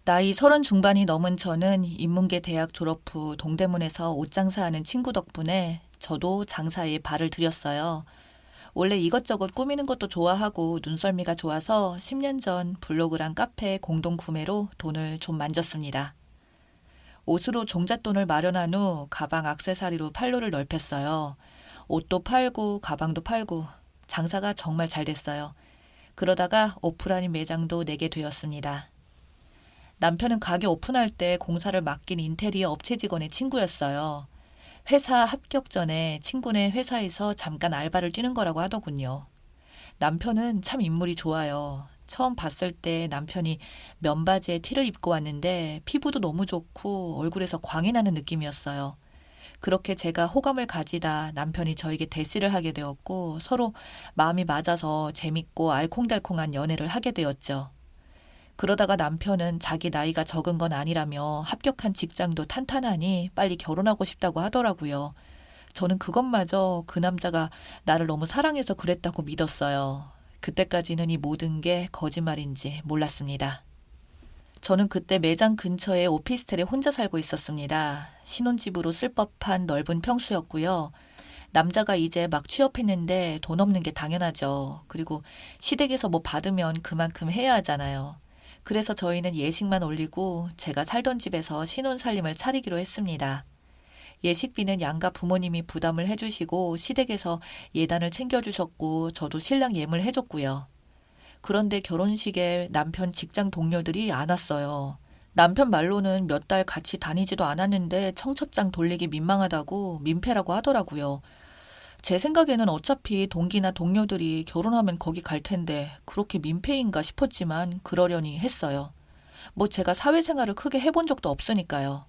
나이 30 중반이 넘은 저는 인문계 대학 졸업 후 동대문에서 옷 장사하는 친구 덕분에 저도 장사에 발을 들였어요. 원래 이것저것 꾸미는 것도 좋아하고 눈썰미가 좋아서 10년 전 블로그랑 카페 공동 구매로 돈을 좀 만졌습니다. 옷으로 종잣돈을 마련한 후 가방 액세서리로 판로를 넓혔어요. 옷도 팔고 가방도 팔고 장사가 정말 잘 됐어요. 그러다가 오프라인 매장도 내게 되었습니다. 남편은 가게 오픈할 때 공사를 맡긴 인테리어 업체 직원의 친구였어요. 회사 합격 전에 친구네 회사에서 잠깐 알바를 뛰는 거라고 하더군요. 남편은 참 인물이 좋아요. 처음 봤을 때 남편이 면바지에 티를 입고 왔는데 피부도 너무 좋고 얼굴에서 광이 나는 느낌이었어요. 그렇게 제가 호감을 가지다 남편이 저에게 대시를 하게 되었고 서로 마음이 맞아서 재밌고 알콩달콩한 연애를 하게 되었죠. 그러다가 남편은 자기 나이가 적은 건 아니라며 합격한 직장도 탄탄하니 빨리 결혼하고 싶다고 하더라고요. 저는 그것마저 그 남자가 나를 너무 사랑해서 그랬다고 믿었어요. 그때까지는 이 모든 게 거짓말인지 몰랐습니다. 저는 그때 매장 근처에 오피스텔에 혼자 살고 있었습니다. 신혼집으로 쓸 법한 넓은 평수였고요. 남자가 이제 막 취업했는데 돈 없는 게 당연하죠. 그리고 시댁에서 뭐 받으면 그만큼 해야 하잖아요. 그래서 저희는 예식만 올리고 제가 살던 집에서 신혼살림을 차리기로 했습니다. 예식비는 양가 부모님이 부담을 해주시고 시댁에서 예단을 챙겨주셨고 저도 신랑 예물 해줬고요. 그런데 결혼식에 남편 직장 동료들이 안 왔어요. 남편 말로는 몇 달 같이 다니지도 않았는데 청첩장 돌리기 민망하다고 민폐라고 하더라고요. 제 생각에는 어차피 동기나 동료들이 결혼하면 거기 갈 텐데 그렇게 민폐인가 싶었지만 그러려니 했어요. 뭐 제가 사회생활을 크게 해본 적도 없으니까요.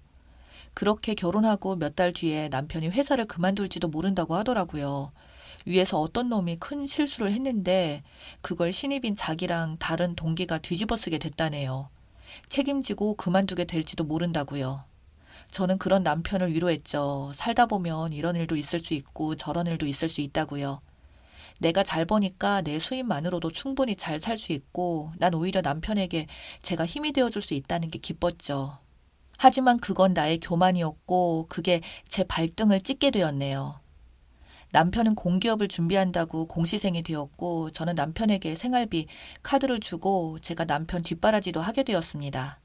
그렇게 결혼하고 몇 달 뒤에 남편이 회사를 그만둘지도 모른다고 하더라고요. 위에서 어떤 놈이 큰 실수를 했는데 그걸 신입인 자기랑 다른 동기가 뒤집어 쓰게 됐다네요. 책임지고 그만두게 될지도 모른다고요. 저는 그런 남편을 위로했죠. 살다 보면 이런 일도 있을 수 있고 저런 일도 있을 수 있다고요. 내가 잘 버니까 내 수입만으로도 충분히 잘 살 수 있고 난 오히려 남편에게 제가 힘이 되어줄 수 있다는 게 기뻤죠. 하지만 그건 나의 교만이었고 그게 제 발등을 찍게 되었네요. 남편은 공기업을 준비한다고 공시생이 되었고 저는 남편에게 생활비 카드를 주고 제가 남편 뒷바라지도 하게 되었습니다.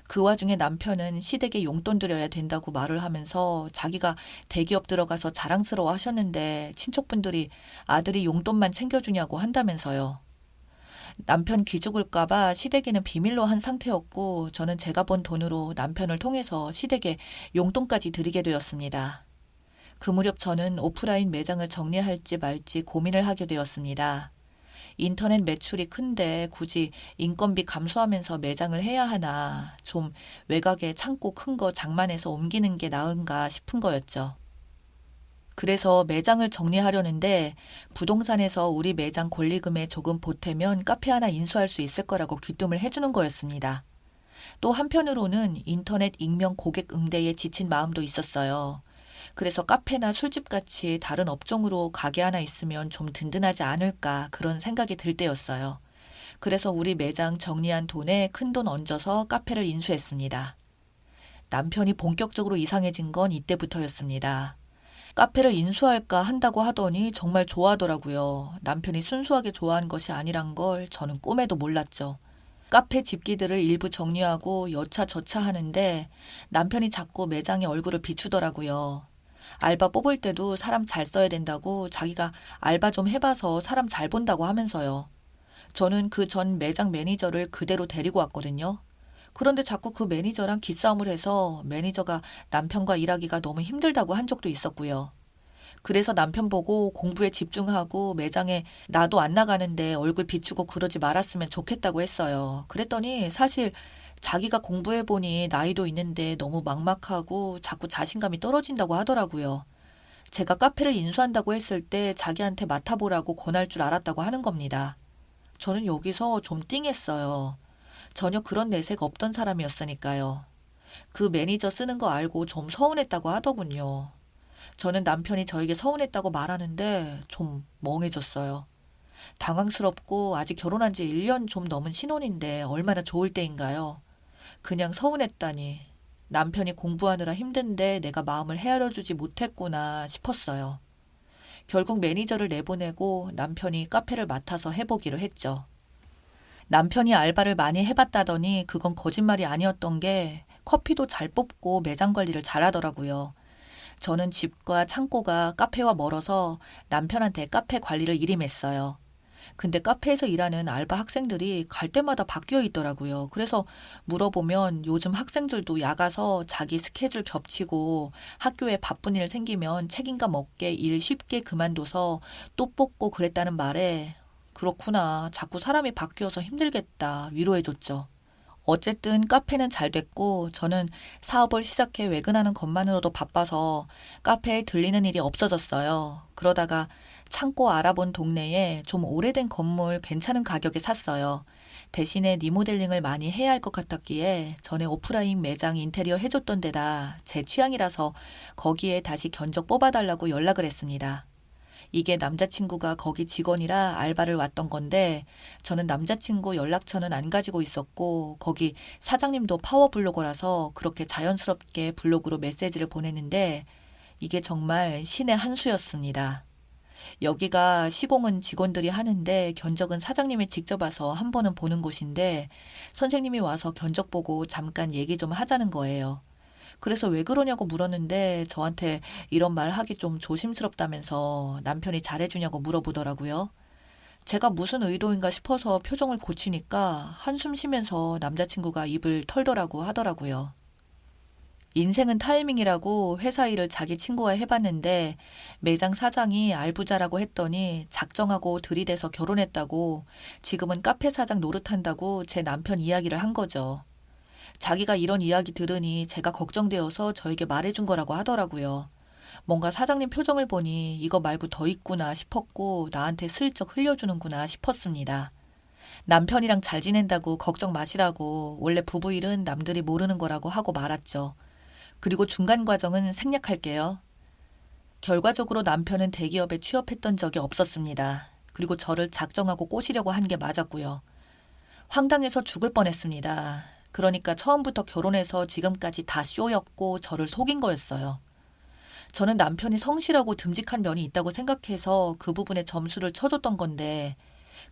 그 와중에 남편은 시댁에 용돈 드려야 된다고 말을 하면서 자기가 대기업 들어가서 자랑스러워 하셨는데 친척분들이 아들이 용돈만 챙겨주냐고 한다면서요. 남편 기죽을까봐 시댁에는 비밀로 한 상태였고 저는 제가 번 돈으로 남편을 통해서 시댁에 용돈까지 드리게 되었습니다. 그 무렵 저는 오프라인 매장을 정리할지 말지 고민을 하게 되었습니다. 인터넷 매출이 큰데 굳이 인건비 감소하면서 매장을 해야 하나, 좀 외곽에 창고 큰 거 장만해서 옮기는 게 나은가 싶은 거였죠. 그래서 매장을 정리하려는데 부동산에서 우리 매장 권리금에 조금 보태면 카페 하나 인수할 수 있을 거라고 귀뜸을 해주는 거였습니다. 또 한편으로는 인터넷 익명 고객 응대에 지친 마음도 있었어요. 그래서 카페나 술집 같이 다른 업종으로 가게 하나 있으면 좀 든든하지 않을까 그런 생각이 들 때였어요. 그래서 우리 매장 정리한 돈에 큰돈 얹어서 카페를 인수했습니다. 남편이 본격적으로 이상해진 건 이때부터였습니다. 카페를 인수할까 한다고 하더니 정말 좋아하더라고요. 남편이 순수하게 좋아하는 것이 아니란 걸 저는 꿈에도 몰랐죠. 카페 집기들을 일부 정리하고 여차저차 하는데 남편이 자꾸 매장에 얼굴을 비추더라고요. 알바 뽑을 때도 사람 잘 써야 된다고 자기가 알바 좀 해봐서 사람 잘 본다고 하면서요. 저는 그 전 매장 매니저를 그대로 데리고 왔거든요. 그런데 자꾸 그 매니저랑 기싸움을 해서 매니저가 남편과 일하기가 너무 힘들다고 한 적도 있었고요. 그래서 남편 보고 공부에 집중하고 매장에 나도 안 나가는데 얼굴 비추고 그러지 말았으면 좋겠다고 했어요. 그랬더니 사실 자기가 공부해보니 나이도 있는데 너무 막막하고 자꾸 자신감이 떨어진다고 하더라고요. 제가 카페를 인수한다고 했을 때 자기한테 맡아보라고 권할 줄 알았다고 하는 겁니다. 저는 여기서 좀 띵했어요. 전혀 그런 내색 없던 사람이었으니까요. 그 매니저 쓰는 거 알고 좀 서운했다고 하더군요. 저는 남편이 저에게 서운했다고 말하는데 좀 멍해졌어요. 당황스럽고 아직 결혼한 지 1년 좀 넘은 신혼인데 얼마나 좋을 때인가요? 그냥 서운했다니. 남편이 공부하느라 힘든데 내가 마음을 헤아려주지 못했구나 싶었어요. 결국 매니저를 내보내고 남편이 카페를 맡아서 해보기로 했죠. 남편이 알바를 많이 해봤다더니 그건 거짓말이 아니었던 게 커피도 잘 뽑고 매장 관리를 잘하더라고요. 저는 집과 창고가 카페와 멀어서 남편한테 카페 관리를 일임했어요. 근데 카페에서 일하는 알바 학생들이 갈 때마다 바뀌어 있더라고요. 그래서 물어보면 요즘 학생들도 야가서 자기 스케줄 겹치고 학교에 바쁜 일 생기면 책임감 없게 일 쉽게 그만둬서 또 뽑고 그랬다는 말에 그렇구나. 자꾸 사람이 바뀌어서 힘들겠다. 위로해줬죠. 어쨌든 카페는 잘 됐고 저는 사업을 시작해 외근하는 것만으로도 바빠서 카페에 들리는 일이 없어졌어요. 그러다가 창고 알아본 동네에 좀 오래된 건물 괜찮은 가격에 샀어요. 대신에 리모델링을 많이 해야 할 것 같았기에 전에 오프라인 매장 인테리어 해줬던 데다 제 취향이라서 거기에 다시 견적 뽑아달라고 연락을 했습니다. 이게 남자친구가 거기 직원이라 알바를 왔던 건데 저는 남자친구 연락처는 안 가지고 있었고 거기 사장님도 파워블로거라서 그렇게 자연스럽게 블로그로 메시지를 보냈는데 이게 정말 신의 한 수였습니다. 여기가 시공은 직원들이 하는데 견적은 사장님이 직접 와서 한 번은 보는 곳인데 선생님이 와서 견적 보고 잠깐 얘기 좀 하자는 거예요. 그래서 왜 그러냐고 물었는데 저한테 이런 말 하기 좀 조심스럽다면서 남편이 잘해주냐고 물어보더라고요. 제가 무슨 의도인가 싶어서 표정을 고치니까 한숨 쉬면서 남자친구가 입을 털더라고 하더라고요. 인생은 타이밍이라고 회사 일을 자기 친구와 해봤는데 매장 사장이 알부자라고 했더니 작정하고 들이대서 결혼했다고 지금은 카페 사장 노릇한다고 제 남편 이야기를 한 거죠. 자기가 이런 이야기 들으니 제가 걱정되어서 저에게 말해준 거라고 하더라고요. 뭔가 사장님 표정을 보니 이거 말고 더 있구나 싶었고 나한테 슬쩍 흘려주는구나 싶었습니다. 남편이랑 잘 지낸다고 걱정 마시라고 원래 부부 일은 남들이 모르는 거라고 하고 말았죠. 그리고 중간 과정은 생략할게요. 결과적으로 남편은 대기업에 취업했던 적이 없었습니다. 그리고 저를 작정하고 꼬시려고 한 게 맞았고요. 황당해서 죽을 뻔했습니다. 그러니까 처음부터 결혼해서 지금까지 다 쇼였고 저를 속인 거였어요. 저는 남편이 성실하고 듬직한 면이 있다고 생각해서 그 부분에 점수를 쳐줬던 건데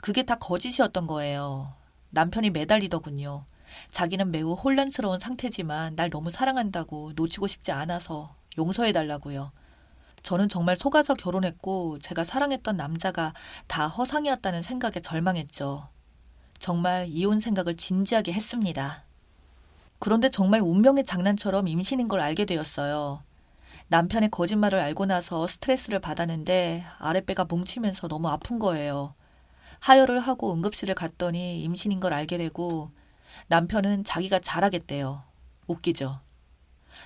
그게 다 거짓이었던 거예요. 남편이 매달리더군요. 자기는 매우 혼란스러운 상태지만 날 너무 사랑한다고 놓치고 싶지 않아서 용서해달라고요. 저는 정말 속아서 결혼했고 제가 사랑했던 남자가 다 허상이었다는 생각에 절망했죠. 정말 이혼 생각을 진지하게 했습니다. 그런데 정말 운명의 장난처럼 임신인 걸 알게 되었어요. 남편의 거짓말을 알고 나서 스트레스를 받았는데 아랫배가 뭉치면서 너무 아픈 거예요. 하혈을 하고 응급실을 갔더니 임신인 걸 알게 되고 남편은 자기가 잘하겠대요. 웃기죠.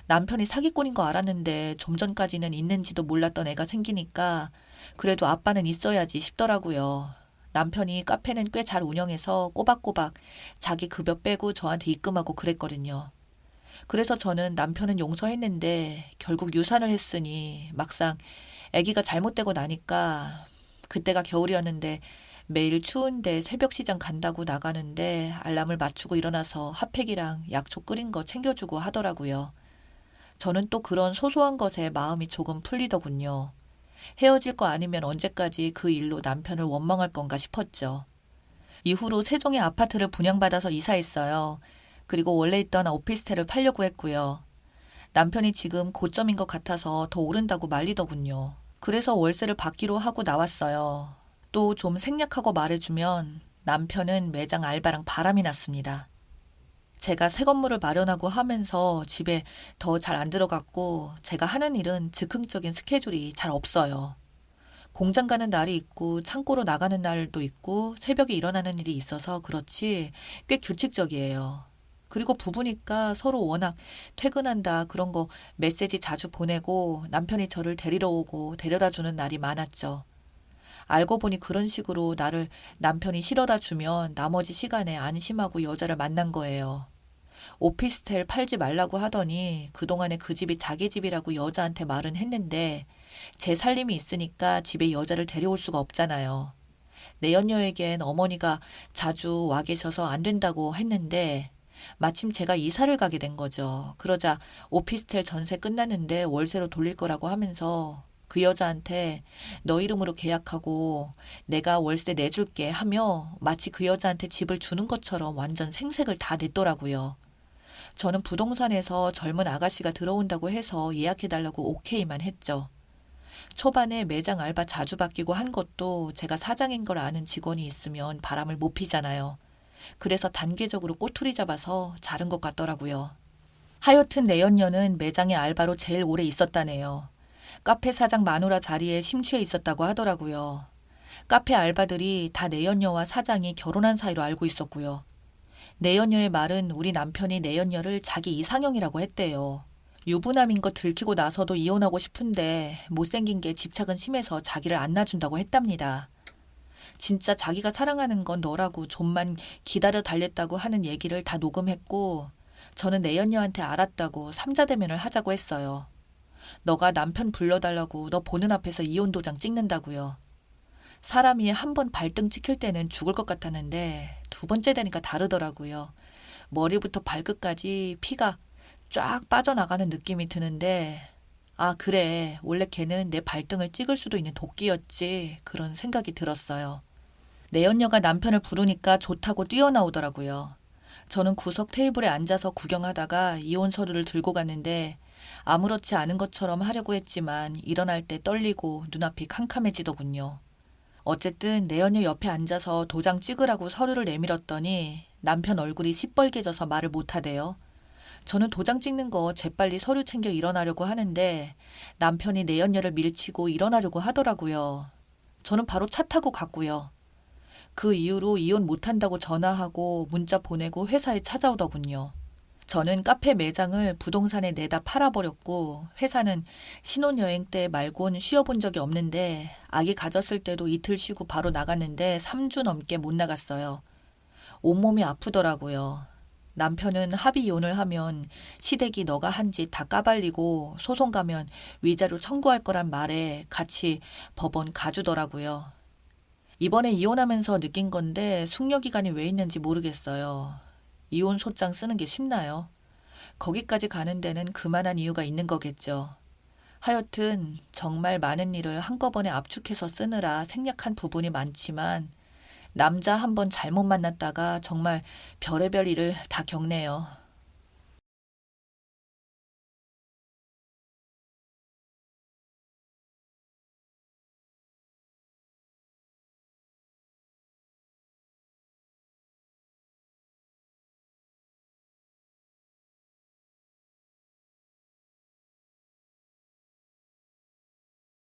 남편이 사기꾼인 거 알았는데 좀 전까지는 있는지도 몰랐던 애가 생기니까 그래도 아빠는 있어야지 싶더라고요. 남편이 카페는 꽤 잘 운영해서 꼬박꼬박 자기 급여 빼고 저한테 입금하고 그랬거든요. 그래서 저는 남편은 용서했는데 결국 유산을 했으니 막상 아기가 잘못되고 나니까 그때가 겨울이었는데 매일 추운데 새벽 시장 간다고 나가는데 알람을 맞추고 일어나서 핫팩이랑 약초 끓인 거 챙겨주고 하더라고요. 저는 또 그런 소소한 것에 마음이 조금 풀리더군요. 헤어질 거 아니면 언제까지 그 일로 남편을 원망할 건가 싶었죠. 이후로 세종에 아파트를 분양받아서 이사했어요. 그리고 원래 있던 오피스텔을 팔려고 했고요. 남편이 지금 고점인 것 같아서 더 오른다고 말리더군요. 그래서 월세를 받기로 하고 나왔어요. 또 좀 생략하고 말해주면 남편은 매장 알바랑 바람이 났습니다. 제가 새 건물을 마련하고 하면서 집에 더 잘 안 들어갔고 제가 하는 일은 즉흥적인 스케줄이 잘 없어요. 공장 가는 날이 있고 창고로 나가는 날도 있고 새벽에 일어나는 일이 있어서 그렇지 꽤 규칙적이에요. 그리고 부부니까 서로 워낙 퇴근한다 그런 거 메시지 자주 보내고 남편이 저를 데리러 오고 데려다 주는 날이 많았죠. 알고 보니 그런 식으로 나를 남편이 실어다 주면 나머지 시간에 안심하고 여자를 만난 거예요. 오피스텔 팔지 말라고 하더니 그동안에 그 집이 자기 집이라고 여자한테 말은 했는데 제 살림이 있으니까 집에 여자를 데려올 수가 없잖아요. 내연녀에겐 어머니가 자주 와 계셔서 안 된다고 했는데 마침 제가 이사를 가게 된 거죠. 그러자 오피스텔 전세 끝났는데 월세로 돌릴 거라고 하면서 그 여자한테 너 이름으로 계약하고 내가 월세 내줄게 하며 마치 그 여자한테 집을 주는 것처럼 완전 생색을 다 냈더라고요. 저는 부동산에서 젊은 아가씨가 들어온다고 해서 예약해달라고 오케이만 했죠. 초반에 매장 알바 자주 바뀌고 한 것도 제가 사장인 걸 아는 직원이 있으면 바람을 못 피잖아요. 그래서 단계적으로 꼬투리 잡아서 자른 것 같더라고요. 하여튼 내연녀는 매장에 알바로 제일 오래 있었다네요. 카페 사장 마누라 자리에 심취해 있었다고 하더라고요. 카페 알바들이 다 내연녀와 사장이 결혼한 사이로 알고 있었고요. 내연녀의 말은 우리 남편이 내연녀를 자기 이상형이라고 했대요. 유부남인 거 들키고 나서도 이혼하고 싶은데 못생긴 게 집착은 심해서 자기를 안 놔준다고 했답니다. 진짜 자기가 사랑하는 건 너라고 좀만 기다려 달랬다고 하는 얘기를 다 녹음했고 저는 내연녀한테 알았다고 삼자대면을 하자고 했어요. 너가 남편 불러달라고 너 보는 앞에서 이혼 도장 찍는다고요. 사람이 한 번 발등 찍힐 때는 죽을 것 같았는데 두 번째 되니까 다르더라고요. 머리부터 발끝까지 피가 쫙 빠져나가는 느낌이 드는데 아 그래 원래 걔는 내 발등을 찍을 수도 있는 도끼였지 그런 생각이 들었어요. 내연녀가 남편을 부르니까 좋다고 뛰어나오더라고요. 저는 구석 테이블에 앉아서 구경하다가 이혼 서류를 들고 갔는데 아무렇지 않은 것처럼 하려고 했지만 일어날 때 떨리고 눈앞이 캄캄해지더군요. 어쨌든 내연녀 옆에 앉아서 도장 찍으라고 서류를 내밀었더니 남편 얼굴이 시뻘개져서 말을 못하대요. 저는 도장 찍는 거 재빨리 서류 챙겨 일어나려고 하는데 남편이 내연녀를 밀치고 일어나려고 하더라고요. 저는 바로 차 타고 갔고요. 그 이후로 이혼 못한다고 전화하고 문자 보내고 회사에 찾아오더군요. 저는 카페 매장을 부동산에 내다 팔아버렸고 회사는 신혼여행 때 말고는 쉬어본 적이 없는데 아기 가졌을 때도 이틀 쉬고 바로 나갔는데 3주 넘게 못 나갔어요. 온몸이 아프더라고요. 남편은 합의 이혼을 하면 시댁이 너가 한 짓 다 까발리고 소송 가면 위자료 청구할 거란 말에 같이 법원 가주더라고요. 이번에 이혼하면서 느낀 건데 숙려기간이 왜 있는지 모르겠어요. 이혼 소장 쓰는 게 쉽나요? 거기까지 가는 데는 그만한 이유가 있는 거겠죠. 하여튼 정말 많은 일을 한꺼번에 압축해서 쓰느라 생략한 부분이 많지만 남자 한 번 잘못 만났다가 정말 별의별 일을 다 겪네요.